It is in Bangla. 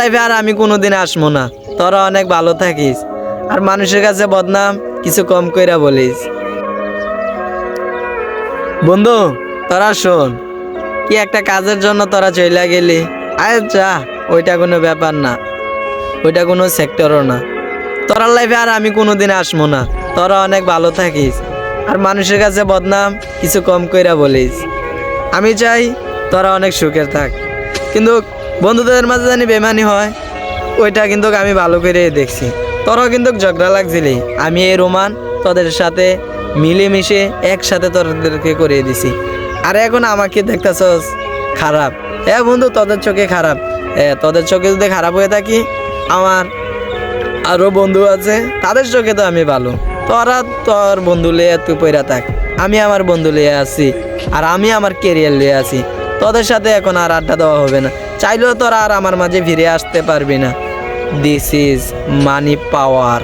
লাইফে আর আমি কোনোদিন আসবো না। তোরা অনেক ভালো থাকিস আর মানুষের কাছে বদনাম কিছু কম কইরা বলিস। বন্ধু তোরা শোন, কি একটা কাজের জন্য তোরা চইলা গেলি, আরে যা, ওইটা কোনো ব্যাপার না, ওইটা কোনো সেক্টরও না। তোরার লাইফে আর আমি কোনোদিন আসবো না। তোরা অনেক ভালো থাকিস আর মানুষের কাছে বদনাম কিছু কম কইরা বলিস। আমি চাই তোরা অনেক সুখের থাক, কিন্তু বন্ধুদের মাঝে জানি বেমানি হয়, ওইটা কিন্তু আমি ভালো করে দেখছি। তোরাও কিন্তু ঝগড়া লাগছিলি, আমি এই রোমান তোদের সাথে মিলেমিশে একসাথে তোদেরকে করে দিছি। আর এখন আমাকে দেখতেছস খারাপ। হ্যাঁ বন্ধু, তোদের চোখে খারাপ। হ্যাঁ, তোদের চোখে যদি খারাপ হয়ে থাকি, আমার আরো বন্ধু আছে, তাদের চোখে তো আমি ভালো। তোরা তোর বন্ধু লিয়ে তুই পইরা থাক, আমি আমার বন্ধু লিয়ে আছি আর আমি আমার কেরিয়ার লিয়ে আছি। তোদের সাথে এখন আর আড্ডা দেওয়া হবে না, চাইলেও তোরা আর আমার মাঝে ফিরে আসতে পারবি না। This is money power.